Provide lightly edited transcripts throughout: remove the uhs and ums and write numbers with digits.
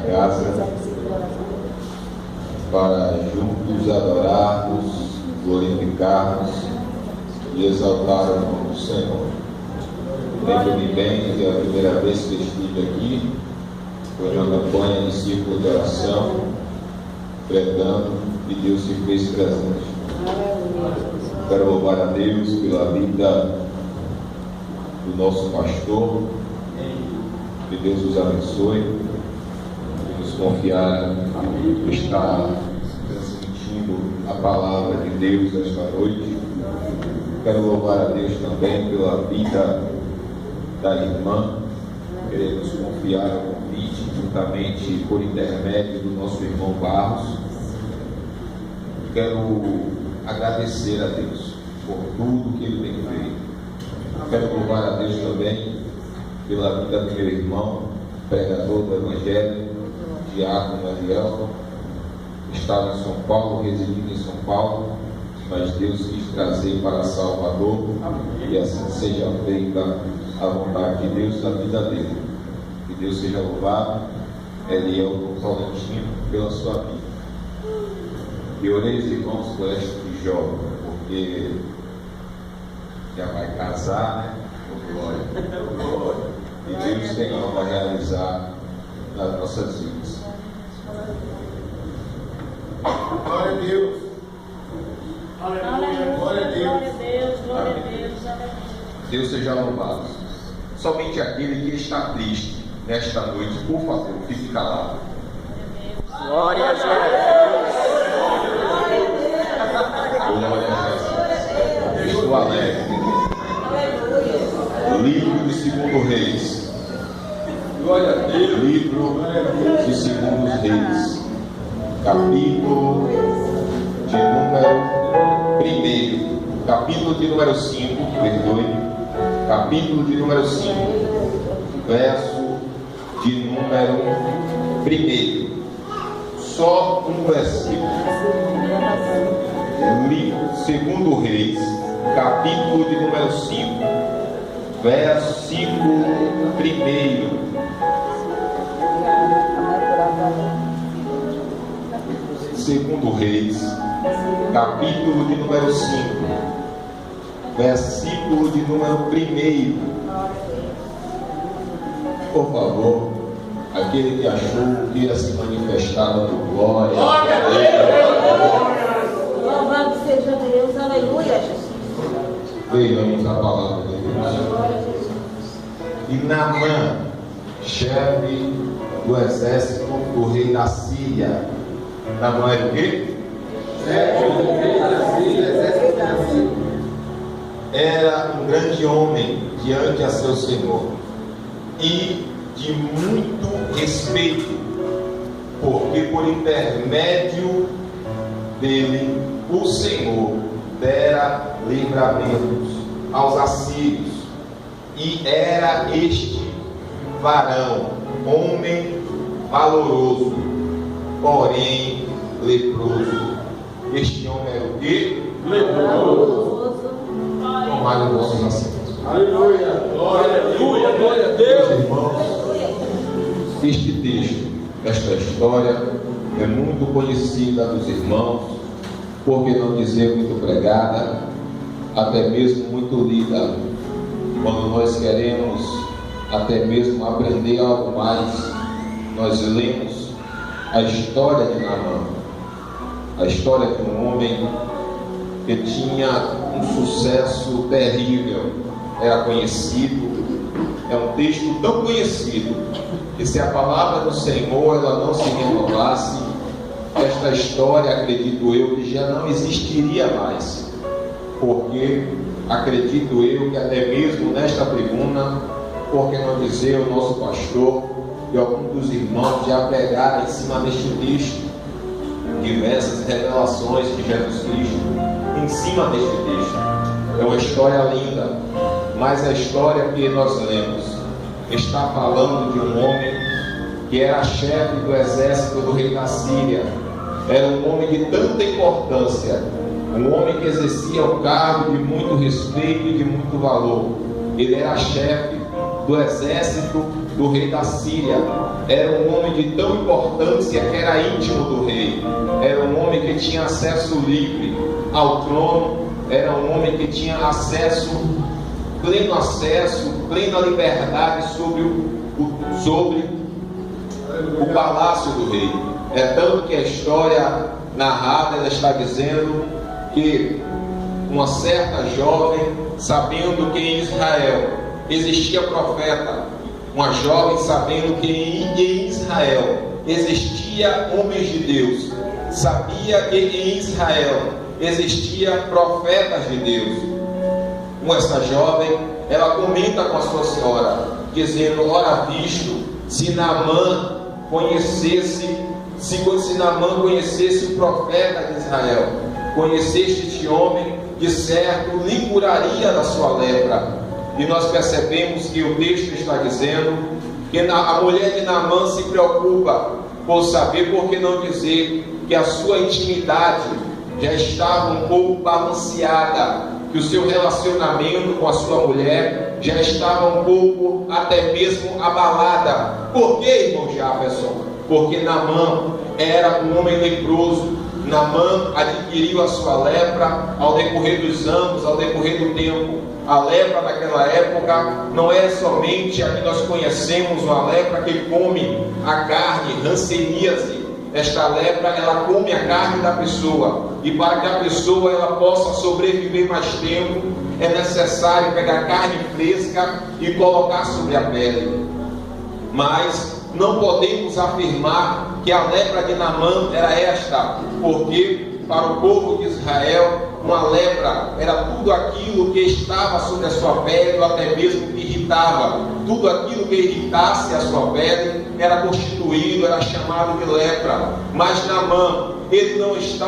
casa para juntos adorarmos, glorificarmos e exaltar o nome do Senhor. Lembro-me bem que a primeira vez que estive aqui foi uma campanha de círculo de oração, pregando, e Deus se fez presente. Quero louvar a Deus pela vida do nosso pastor, que Deus os abençoe, que nos confiaram em estar transmitindo a palavra de Deus esta noite. Quero louvar a Deus também pela vida da irmã, que nos confiar o convite, juntamente por intermédio do nosso irmão Barros. Quero agradecer a Deus por tudo que Ele tem feito. Quero louvar a Deus também pela vida do meu irmão, pregador do Evangelho, Diácono Ariel, que estava em São Paulo, residindo em São Paulo, mas Deus quis trazer para Salvador, e assim seja feita a vontade de Deus na vida dele. Que Deus seja louvado, Eliel Tolentino, pela sua vida. E orei os irmãos por este jovem, porque já vai casar, né? Glória. E Deus tem algo a realizar nas nossas vidas. Glória a Deus. Aleluia. Glória a Deus. Glória a Deus. Deus seja louvado. Somente aquele que está triste nesta noite, por favor, fique calado. Glória a Jesus. Glória a Jesus. Estou alegre. Livro de 2 Reis. Glória a Deus. Livro de 2 Reis. Capítulo de número 1. Capítulo de número 5. Perdoe. Capítulo de número 5. Verso de número 1. Só um versículo. 2 Reis, capítulo de número 5, versículo 1. 2 Reis, capítulo de número 5, versículo de número 1. Por favor, aquele que achou que ia se manifestar no glória. Glória a Deus. Louvado seja Deus. Aleluia, Jesus. Vejamos a palavra de Deus. E Naamã, chefe do exército do rei da Síria. Naamã era o quê? Chefe do rei da Síria, exército da Síria. Era um grande homem diante a seu senhor e de muito respeito, porque por intermédio dele o Senhor dera livramentos aos assírios. E era este varão, homem valoroso, porém leproso. Este homem era o quê? Leproso. Tomai o vosso assentos. Aleluia. Glória a Deus. Glória a Deus. Meus irmãos, este texto, esta história é muito conhecida dos irmãos, por que não dizer muito pregada, até mesmo muito lida, quando nós queremos até mesmo aprender algo mais. Nós lemos a história de Naamã, a história de um homem que tinha um sucesso terrível, era conhecido. É um texto tão conhecido que, se a palavra do Senhor ela não se renovasse, esta história, acredito eu, que já não existiria mais. Porque acredito eu que até mesmo nesta tribuna, por que não dizer, o nosso pastor e alguns dos irmãos já pregaram em cima deste texto diversas revelações de Jesus Cristo em cima deste texto. É uma história linda, mas a história que nós lemos está falando de um homem que era chefe do exército do rei da Síria. Era um homem de tanta importância, um homem que exercia um cargo de muito respeito e de muito valor. Ele era chefe do exército do rei da Síria. Era um homem de tão importância que era íntimo do rei. Era um homem que tinha acesso livre ao trono. Era um homem que tinha plena liberdade sobre o palácio do rei. É tanto que a história narrada, ela está dizendo que uma certa jovem, sabendo que em Israel existia profeta, uma jovem sabendo que em Israel existia homens de Deus, sabia que em Israel existia profetas de Deus. Essa jovem, ela comenta com a sua senhora, dizendo: ora visto, se Naamã conhecesse o profeta de Israel, conhecesse este homem, de certo lhe curaria da sua lepra. E nós percebemos que o texto está dizendo que a mulher de Naamã se preocupa por saber, por que não dizer, que a sua intimidade já estava um pouco balanceada, que o seu relacionamento com a sua mulher já estava um pouco até mesmo abalada. Por que, irmão Jefferson? Porque Naamã era um homem leproso. Naamã adquiriu a sua lepra ao decorrer dos anos, ao decorrer do tempo. A lepra naquela época não é somente a que nós conhecemos, uma lepra que come a carne, hanseníase. Esta lepra, ela come a carne da pessoa, e para que a pessoa ela possa sobreviver mais tempo, é necessário pegar carne fresca e colocar sobre a pele. Mas não podemos afirmar que a lepra de Naamã era esta, porque para o povo de Israel, uma lepra era tudo aquilo que estava sobre a sua pele, ou até mesmo que irritava. Tudo aquilo que irritasse a sua pele era constituído, era chamado de lepra. Mas Naamã, ele não está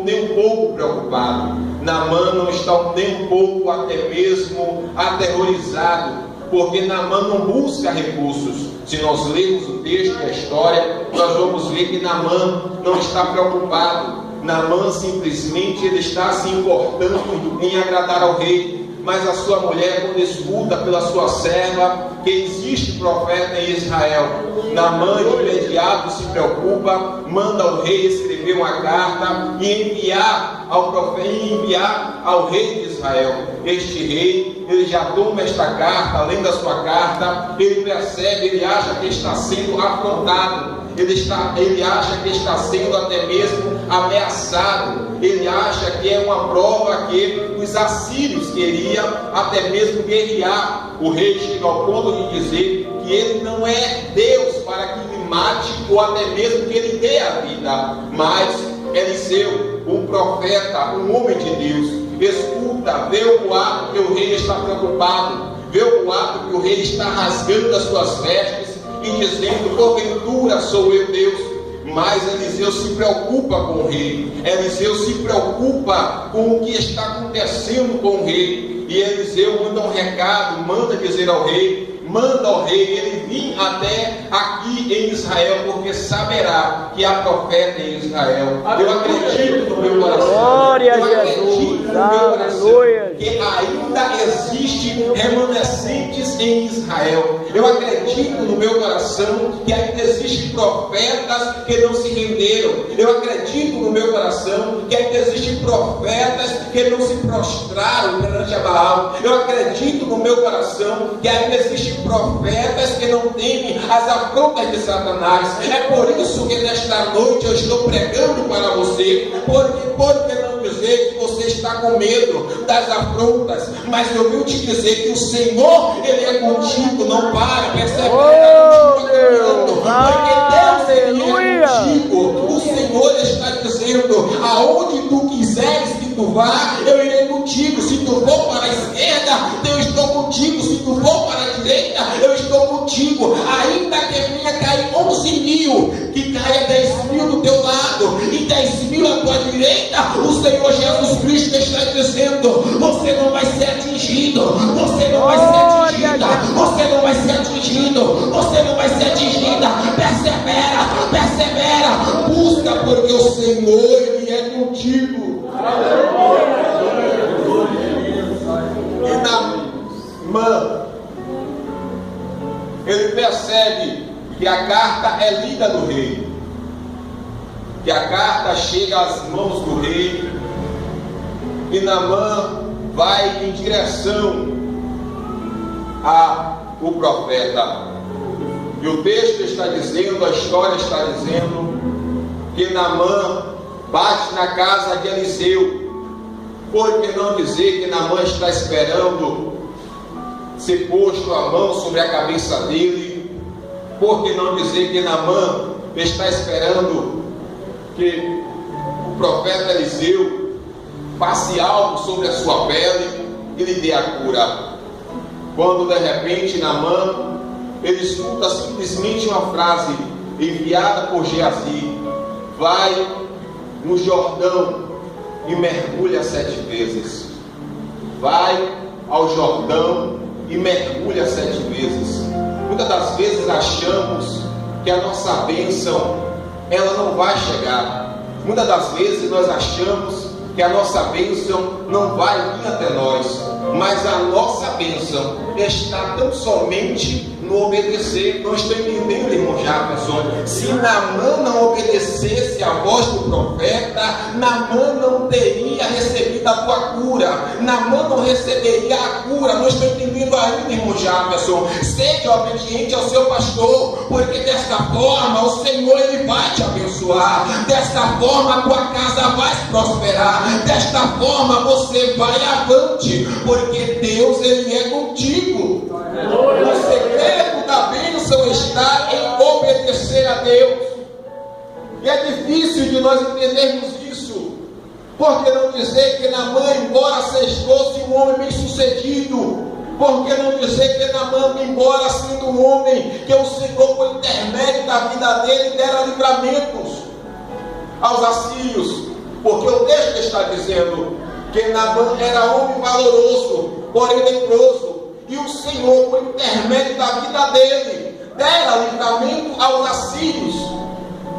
nem um pouco preocupado. Naamã não está nem um pouco até mesmo aterrorizado, porque Naamã não busca recursos. Se nós lermos o texto e a história, nós vamos ver que Naamã não está preocupado. Naamã simplesmente ele está se importando em agradar ao rei. Mas a sua mulher, quando escuta pela sua serva que existe profeta em Israel, Naamã de imediato se preocupa, manda ao rei escrever uma carta e enviar ao rei de Israel. Este rei, ele já toma esta carta, além da sua carta, ele percebe, ele acha que está sendo afrontado. Ele acha que está sendo até mesmo ameaçado. Ele acha que é uma prova que os assírios queriam até mesmo guerrear. O rei chega ao ponto de dizer que ele não é Deus para que lhe mate ou até mesmo que ele dê a vida. Mas Eliseu, um profeta, um homem de Deus, escuta, vê o boato que o rei está preocupado, vê o boato que o rei está rasgando as suas vestes e dizendo: porventura sou eu Deus. Mas Eliseu se preocupa com o rei. Eliseu se preocupa com o que está acontecendo com o rei. E Eliseu manda um recado, manda dizer ao rei, manda ao rei ele vir até aqui em Israel, porque saberá que há profeta em Israel. Eu acredito no meu coração. Glória a Jesus. Acredito no meu coração que ainda existe remanescentes em Israel. Eu acredito no meu coração que ainda existem profetas que não se renderam. Eu acredito no meu coração que ainda existem profetas que não se prostraram perante a Baal. Eu acredito no meu coração que ainda existem profetas que não temem as afrontas de Satanás. É por isso que nesta noite eu estou pregando para você, porque não dizer que você está com medo das afrontas, mas eu vim te dizer que o Senhor, Ele é contigo, não para, persevera, continua caminhando, porque Deus, Ele é contigo. O Senhor está dizendo: aonde tu quiseres que tu vá, eu irei contigo. Se tu for para a esquerda, eu estou contigo. Se tu for para a direita, eu estou contigo. Ainda que venha cair 11.000, que caia 10.000 do teu lado e 10.000 à tua direita, o Senhor Jesus Cristo está dizendo: você não vai ser atingido, você não vai ser atingida, você não vai ser atingido, você não vai ser atingida. Persevera, busca, porque o Senhor, Ele é contigo. E Naamã, ele percebe carta é lida no rei, que a carta chega às mãos do rei, e Naamã vai em direção ao profeta. E o texto está dizendo, a história está dizendo, que Naamã bate na casa de Eliseu. Por que não dizer que Naamã está esperando ser posto a mão sobre a cabeça dele? Por que não dizer que Naamã está esperando que o profeta Eliseu passe algo sobre a sua pele e lhe dê a cura? Quando de repente Naamã, ele escuta simplesmente uma frase enviada por Geazi: vai no Jordão e mergulha 7 vezes. Vai ao Jordão e mergulha 7 vezes. Muitas das vezes achamos que a nossa bênção, ela não vai chegar. Muitas das vezes nós achamos que a nossa bênção não vai vir até nós, mas a nossa bênção está tão somente no obedecer. Não estou entendendo, irmão Jefferson. Se Naamã não obedecesse à voz do profeta, Naamã não teria recebido a tua cura. Naamã não receberia a cura. Não estou entendendo ainda, irmão Jefferson. Seja obediente ao seu pastor, porque desta forma o Senhor, ele vai te abençoar. Desta forma a tua casa vai prosperar. Desta forma você vai avante, porque Deus, ele é contigo. O segredo da bênção está em obedecer a Deus. E é difícil de nós entendermos isso. Por que não dizer que Naamã, embora fosse um homem bem sucedido, por que não dizer que Naamã, embora sendo um homem que o Senhor, por intermédio da vida dele, dera livramentos aos assírios? Porque o texto está dizendo que Naamã era homem valoroso, porém leproso, e o Senhor, por intermédio da vida dele, dera livramento aos assírios.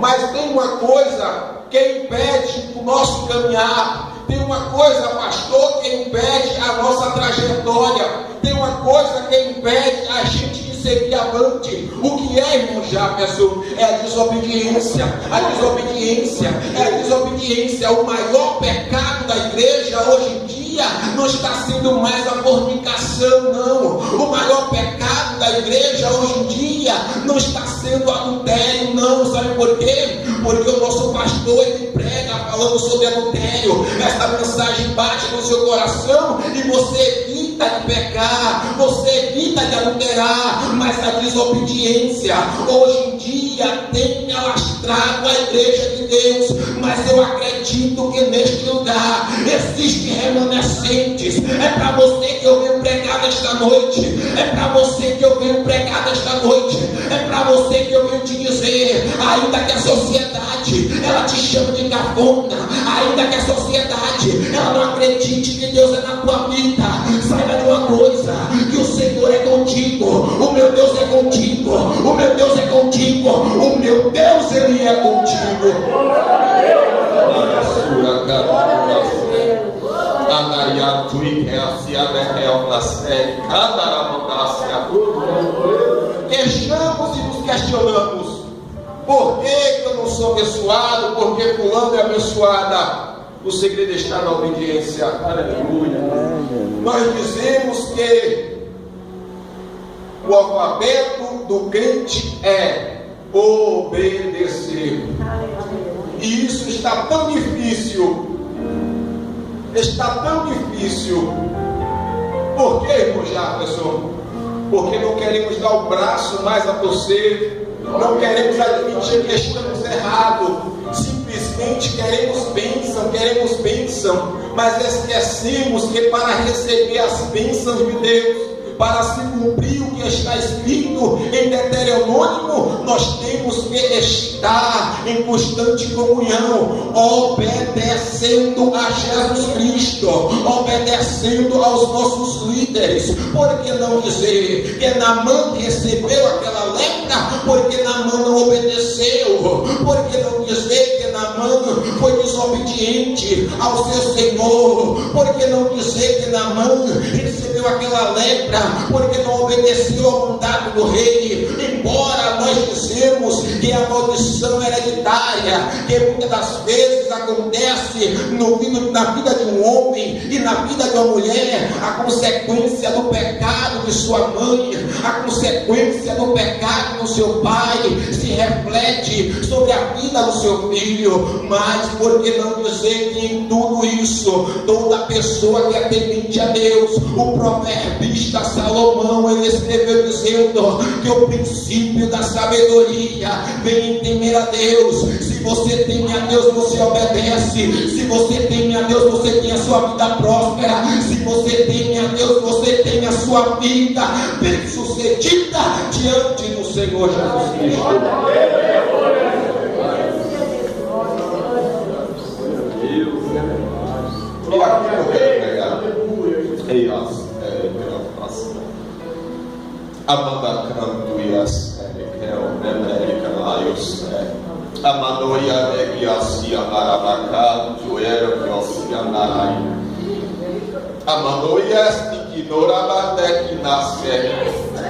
Mas tem uma coisa que impede o nosso caminhar, tem uma coisa, pastor, que impede a nossa trajetória, tem uma coisa que impede a gente de seguir avante. O que é, irmão Jefferson? É a desobediência. A desobediência é a desobediência. O maior pecado da igreja hoje em dia não está sendo mais a fornicação, não. O maior pecado da igreja hoje em dia não está sendo adultério, não. Sabe por quê? Porque o nosso pastor, ele prega falando sobre adultério. Esta mensagem bate no seu coração e você evita de pecar, você evita de adulterar. Mas a desobediência hoje em dia tem alastrado a igreja de Deus. Mas eu acredito que neste lugar existem remanescentes. É para você que eu venho pregar esta noite. É para você que eu venho pregar esta noite. É para você que eu venho te dizer, ainda que a sociedade ela te chama de cafona, ainda que a sociedade ela não acredite que Deus é na tua vida, saiba de uma coisa, que o Senhor é contigo. O meu Deus é contigo. O meu Deus é contigo. O meu Deus, ele é contigo. Queixamos e nos questionamos: por que eu não sou abençoado? Por que fulano é abençoada? O segredo está na obediência. Aleluia. Nós dizemos que o alfabeto do crente é obedecer. E isso está tão difícil. Está tão difícil. Por que, irmão Jefferson? Porque não queremos dar o braço mais a torcer. Não queremos admitir que estamos errados. Simplesmente queremos bênção, mas esquecemos que para receber as bênçãos de Deus, para se cumprir o que está escrito em Deuteronômio, nós temos que estar em constante comunhão, obedecendo a Jesus Cristo, obedecendo aos nossos líderes. Por que não dizer que Naamã recebeu aquela lepra porque Naamã não obedeceu? Por que não dizer que Naamã foi desobediente ao seu Senhor? Por que não dizer que Naamã recebeu aquela lepra porque não obedeceu ao mandato do rei? Embora nós dissemos dizemos que a maldição hereditária, que muitas das vezes acontece na vida de um homem e na vida de uma mulher, a consequência do pecado de sua mãe, a consequência do pecado do seu pai, se reflete sobre a vida do seu filho. Mas por que não dizer que em tudo isso, toda pessoa que é temente a Deus, o proverbista Salomão, ele escreveu dizendo que o princípio da sabedoria vem em temer a Deus. Se você teme a Deus, você obedece. Se você teme a Deus, você tem a sua vida próspera. Se você teme a Deus, você tem a sua vida bem-sucedida diante do Senhor Jesus Cristo. E aqui eu quero pegar Amanda Cantuias, Amanoia Negiasia Marabacá, Joero Giosia Narai, Amanoia Stikinorabate Kinase,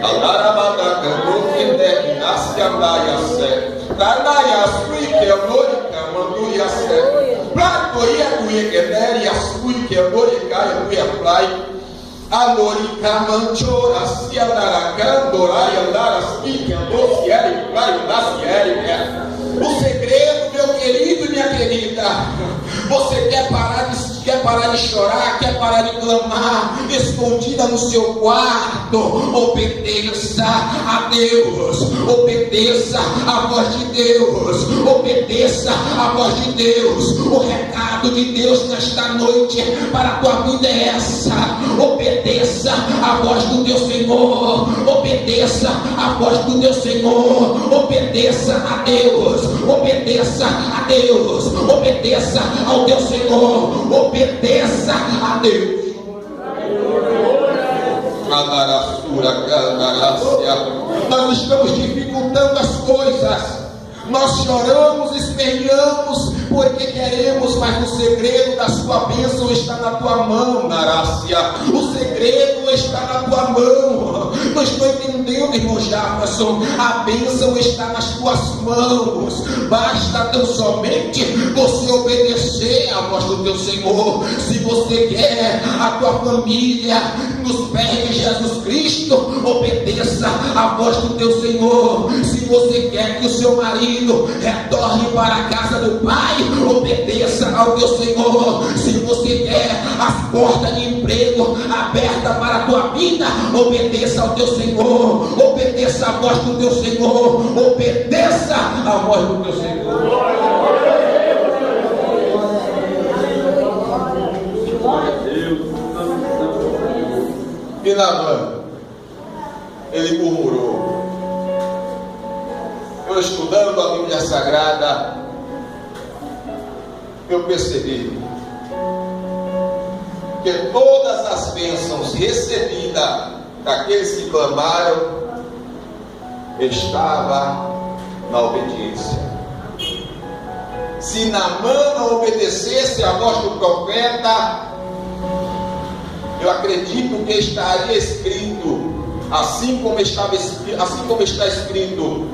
Alarabada Candoke Neginase Andaiase, Tanaya Suike Amorica Manduiase, Platoia Kuegeneria Suike Amorica Yamuia Alorica Manchora, se andaracã, Dorai, Andarasque, Andou-se Eric, Plai, Andasse Eric. O segredo, meu querido e minha querida, você quer parar de chorar, quer parar de clamar, escondida no seu quarto, obedeça a Deus, obedeça a voz de Deus, obedeça a voz de Deus. O recado de Deus nesta noite para a tua vida é essa: obedeça a voz do teu Senhor, obedeça a voz do teu Senhor, obedeça a Deus, obedeça a Deus, obedeça ao teu Senhor, obedeça a Deus. Nós estamos dificultando as coisas. Nós choramos, esperneamos, porque queremos, mas o segredo da sua bênção está na tua mão, Narácia. O segredo está na tua mão. Não estou entendendo, irmão Jefferson. A bênção está nas tuas mãos. Basta tão somente você obedecer à voz do teu Senhor. Se você quer a tua família nos pés de Jesus Cristo, obedeça à voz do teu Senhor. Se você quer que o seu marido retorne para a casa do Pai, obedeça ao teu Senhor. Se você quer as portas de emprego abertas para a tua vida, obedeça ao teu Senhor, obedeça a voz do teu Senhor, obedeça a voz do teu Senhor. E Naamã, ele murmurou. Eu estudando a Bíblia Sagrada, eu percebi que todas as bênçãos recebidas daqueles que clamaram estava na obediência. Se Naamã não obedecesse à voz do profeta, eu acredito que estaria escrito, assim como está escrito,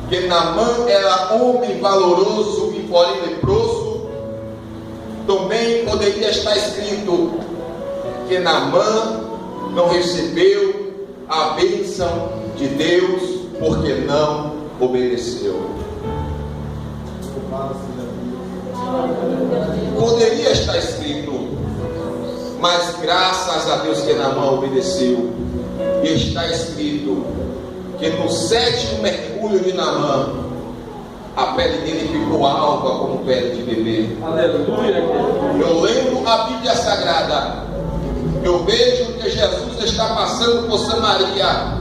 que Naamã era homem valoroso e porém leproso. Também poderia estar escrito que Naamã não recebeu a bênção de Deus porque não obedeceu. Poderia estar escrito, mas graças a Deus que Naamã obedeceu. E está escrito que no 7º mergulho de Naamã, a pele dele ficou alva como pele de bebê. Aleluia. Eu lendo a Bíblia Sagrada, eu vejo que Jesus está passando por Samaria,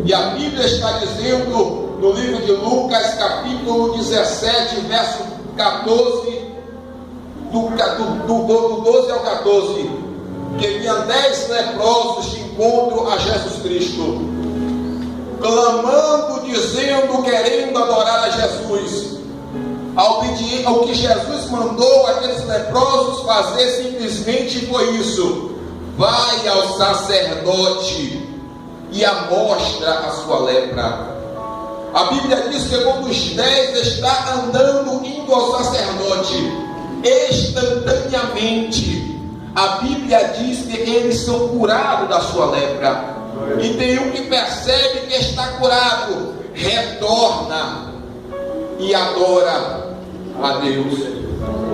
e a Bíblia está dizendo no livro de Lucas, capítulo 17, verso 14, do 12 ao 14, que vinham 10 leprosos de encontro a Jesus Cristo, clamando, dizendo, querendo adorar a Jesus. Ao que Jesus mandou aqueles leprosos fazer simplesmente foi isso: vai ao sacerdote e amostra a sua lepra. A Bíblia diz que quando os 10 está andando, indo ao sacerdote, instantaneamente, a Bíblia diz que eles são curados da sua lepra. E tem um que percebe que está curado, retorna e adora a Deus.